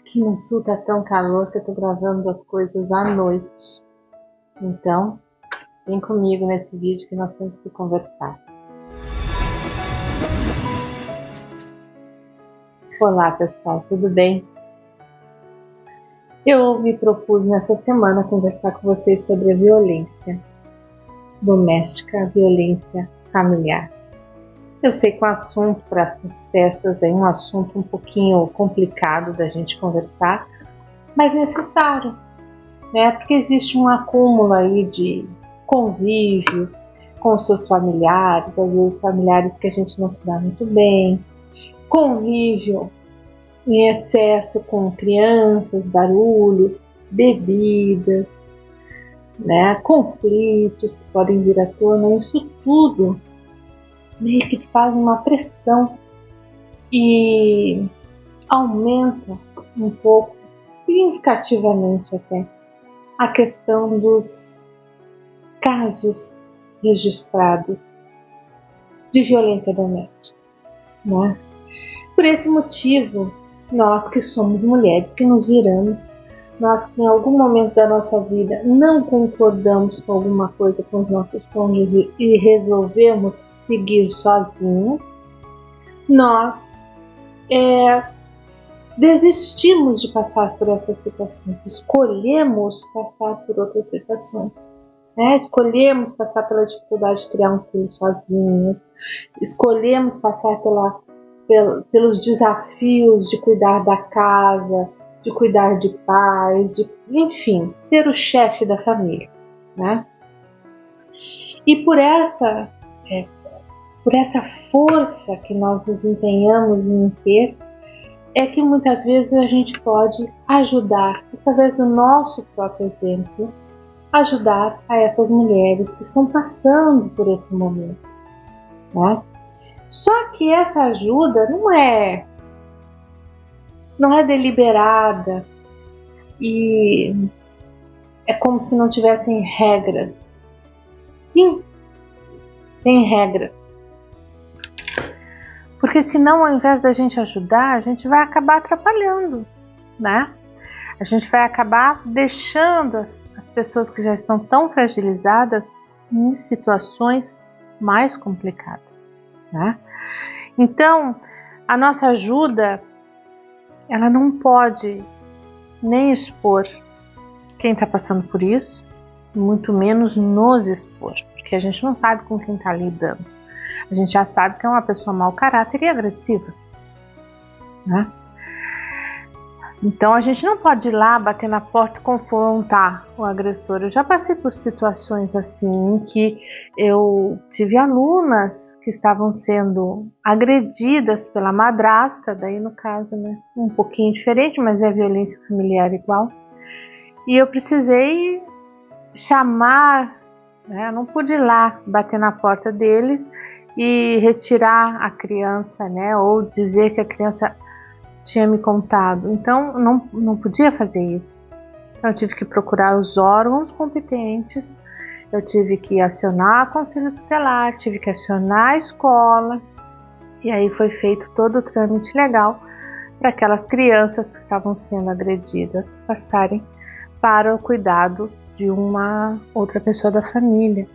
Aqui no sul tá tão calor que eu tô gravando as coisas à noite. Então, vem comigo nesse vídeo que nós temos que conversar. Olá pessoal, tudo bem? Eu me propus nessa semana conversar com vocês sobre a violência doméstica, a violência familiar. Eu sei que o assunto para essas festas é um assunto um pouquinho complicado da gente conversar, mas necessário, né? Porque existe um acúmulo aí de convívio com os seus familiares, às vezes familiares que a gente não se dá muito bem, convívio em excesso com crianças, barulho, bebida, né? Conflitos que podem vir à tona, isso tudo meio que faz uma pressão e aumenta um pouco, significativamente até, a questão dos casos registrados de violência doméstica, né? Por esse motivo, nós que somos mulheres, que nos viramos, nós que em algum momento da nossa vida não concordamos com alguma coisa com os nossos cônjuges e resolvemos seguir sozinhos, nós desistimos de passar por essas situações, escolhemos passar por outras situações. Escolhemos passar pela dificuldade de criar um filho sozinhos, escolhemos passar pelos desafios de cuidar da casa, de cuidar de pais, enfim, ser o chefe da família, né? E por essa força que nós nos empenhamos em ter, é que muitas vezes a gente pode ajudar, através do nosso próprio exemplo, ajudar a essas mulheres que estão passando por esse momento, né? Só que essa ajuda não é deliberada e é como se não tivessem regras. Sim, tem regra. Porque senão, ao invés da gente ajudar, a gente vai acabar atrapalhando, né? A gente vai acabar deixando as pessoas que já estão tão fragilizadas em situações mais complicadas, né? Então, a nossa ajuda, ela não pode nem expor quem está passando por isso, muito menos nos expor, porque a gente não sabe com quem está lidando. A gente já sabe que é uma pessoa mau caráter e agressiva, né? Então a gente não pode ir lá, bater na porta e confrontar o agressor. Eu já passei por situações assim, em que eu tive alunas que estavam sendo agredidas pela madrasta, daí no caso, né, um pouquinho diferente, mas é violência familiar igual. E eu precisei chamar, né, eu não pude ir lá, bater na porta deles e retirar a criança, né, ou dizer que a criança tinha me contado. Então não podia fazer isso. Então, eu tive que procurar os órgãos competentes, eu tive que acionar o conselho tutelar, tive que acionar a escola, e aí foi feito todo o trâmite legal para aquelas crianças que estavam sendo agredidas passarem para o cuidado de uma outra pessoa da família,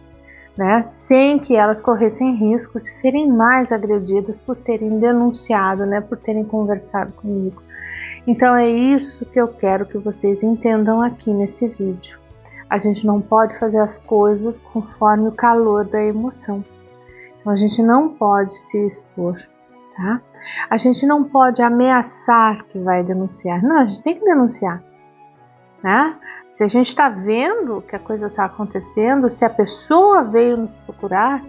né? Sem que elas corressem risco de serem mais agredidas por terem denunciado, né? Por terem conversado comigo. Então é isso que eu quero que vocês entendam aqui nesse vídeo. A gente não pode fazer as coisas conforme o calor da emoção. Então a gente não pode se expor, tá? A gente não pode ameaçar que vai denunciar. Não, a gente tem que denunciar, né? Se a gente está vendo que a coisa está acontecendo, se a pessoa veio nos procurar,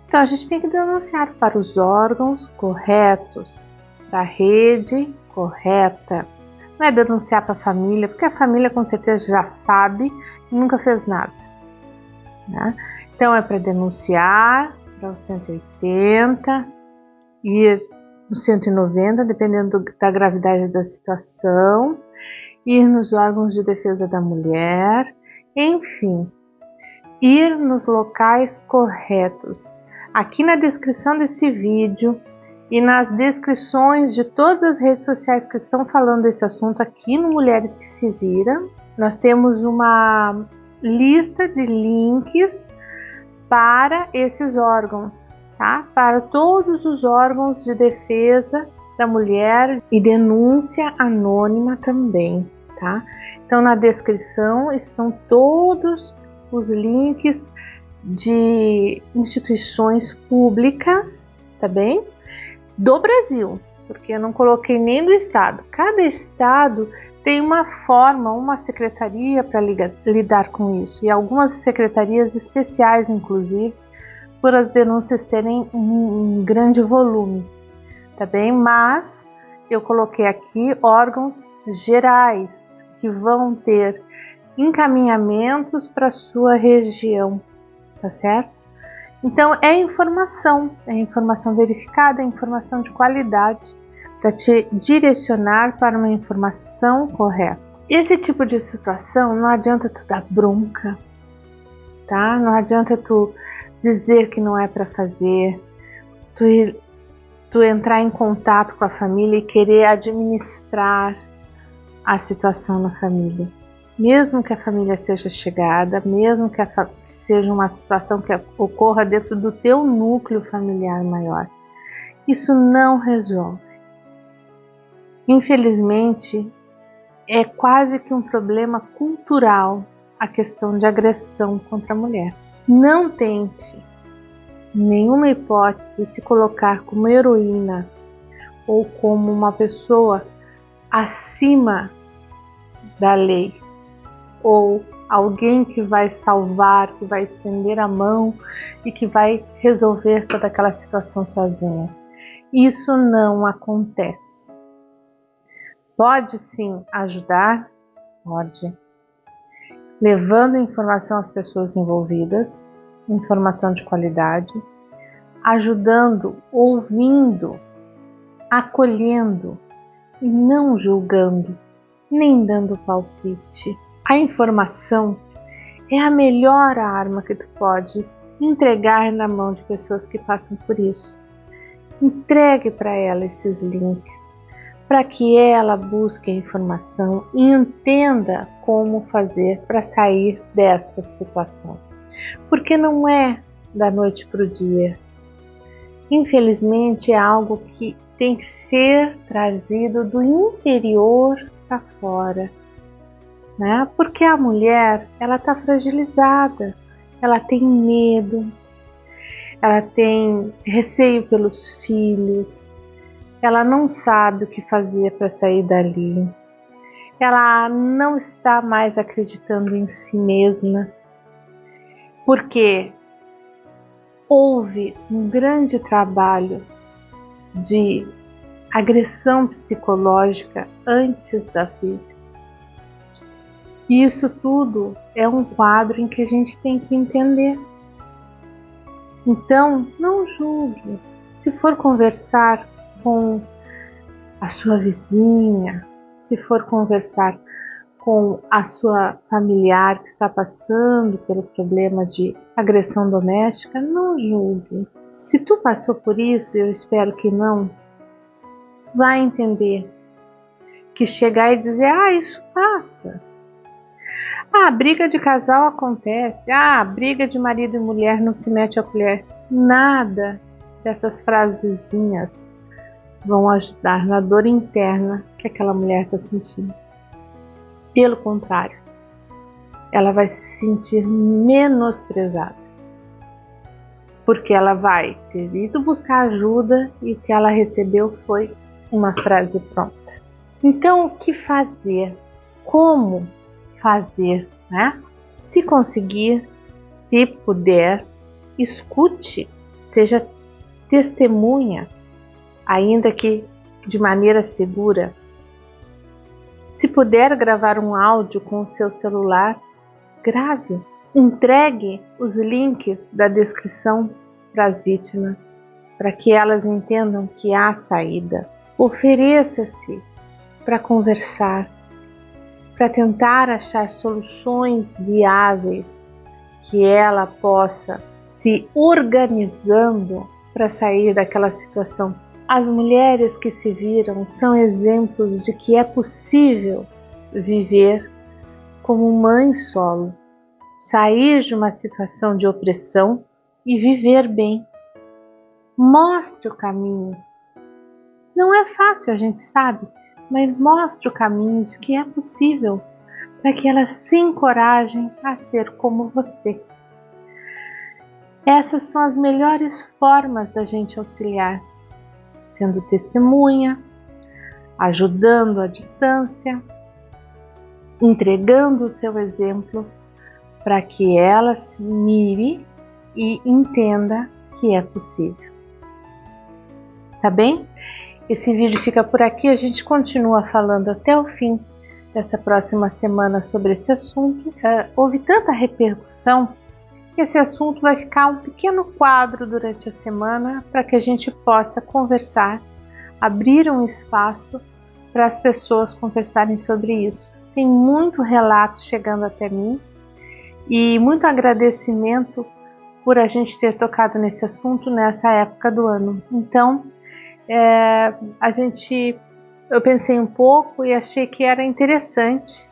então a gente tem que denunciar para os órgãos corretos, para a rede correta. Não é denunciar para a família, porque a família com certeza já sabe e nunca fez nada, né? Então é para denunciar para o 180 e no 190, dependendo da gravidade da situação, ir nos órgãos de defesa da mulher, enfim, ir nos locais corretos. Aqui na descrição desse vídeo E nas descrições de todas as redes sociais que estão falando desse assunto aqui no Mulheres que se Viram, nós temos uma lista de links para esses órgãos, tá? Para todos os órgãos de defesa da mulher e denúncia anônima também, tá? Então na descrição estão todos os links de instituições públicas, tá bem? Do Brasil, porque eu não coloquei nem do estado. Cada estado tem uma forma, uma secretaria para lidar com isso, e algumas secretarias especiais, inclusive, por as denúncias serem um grande volume, tá bem? Mas eu coloquei aqui órgãos gerais que vão ter encaminhamentos para sua região, tá certo? Então é informação verificada, é informação de qualidade para te direcionar para uma informação correta. Esse tipo de situação não adianta tu dar bronca, tá? Não adianta tu dizer que não é para fazer, tu entrar em contato com a família e querer administrar a situação na família. Mesmo que a família seja chegada, mesmo que seja uma situação que ocorra dentro do teu núcleo familiar maior, isso não resolve. Infelizmente, é quase que um problema cultural a questão de agressão contra a mulher. Não tente, em nenhuma hipótese, se colocar como heroína ou como uma pessoa acima da lei, ou alguém que vai salvar, que vai estender a mão e que vai resolver toda aquela situação sozinha. Isso não acontece. Pode sim ajudar, pode, levando informação às pessoas envolvidas, informação de qualidade, ajudando, ouvindo, acolhendo e não julgando, nem dando palpite. A informação é a melhor arma que tu pode entregar na mão de pessoas que passam por isso. Entregue para ela esses links, para que ela busque a informação e entenda como fazer para sair desta situação. Porque não é da noite para o dia. Infelizmente é algo que tem que ser trazido do interior para fora. Né? Porque a mulher, ela está fragilizada, ela tem medo, ela tem receio pelos filhos, ela não sabe o que fazer para sair dali, ela não está mais acreditando em si mesma, porque houve um grande trabalho de agressão psicológica antes da física. E isso tudo é um quadro em que a gente tem que entender. Então, não julgue. Se for conversar com a sua vizinha, se for conversar com a sua familiar que está passando pelo problema de agressão doméstica, não julgue. Se tu passou por isso, eu espero que não, vai entender que chegar e dizer, isso passa. Briga de casal acontece. Briga de marido e mulher não se mete a colher. Nada dessas frasezinhas vão ajudar na dor interna que aquela mulher está sentindo. Pelo contrário, ela vai se sentir menosprezada. Porque ela vai ter ido buscar ajuda e o que ela recebeu foi uma frase pronta. Então, o que fazer? Como fazer, né? Se conseguir, se puder, escute, seja testemunha, ainda que de maneira segura. Se puder gravar um áudio com o seu celular, grave. Entregue os links da descrição para as vítimas, para que elas entendam que há saída. Ofereça-se para conversar, para tentar achar soluções viáveis que ela possa se organizando para sair daquela situação As mulheres que se viram são exemplos de que é possível viver como mãe solo, sair de uma situação de opressão e viver bem. Mostre o caminho. Não é fácil, a gente sabe, mas mostre o caminho de que é possível, para que elas se encorajem a ser como você. Essas são as melhores formas da gente auxiliar, sendo testemunha, ajudando à distância, entregando o seu exemplo para que ela se mire e entenda que é possível. Tá bem? Esse vídeo fica por aqui, a gente continua falando até o fim dessa próxima semana sobre esse assunto. Houve tanta repercussão que esse assunto vai ficar um pequeno quadro durante a semana para que a gente possa conversar, abrir um espaço para as pessoas conversarem sobre isso. Tem muito relato chegando até mim e muito agradecimento por a gente ter tocado nesse assunto nessa época do ano. Então, eu pensei um pouco e achei que era interessante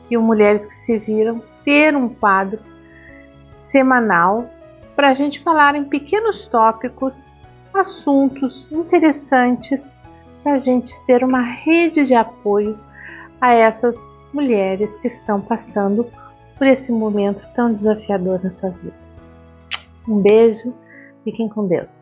que o Mulheres que se Viram ter um quadro semanal para a gente falar em pequenos tópicos, assuntos interessantes, para a gente ser uma rede de apoio a essas mulheres que estão passando por esse momento tão desafiador na sua vida. Um beijo, fiquem com Deus.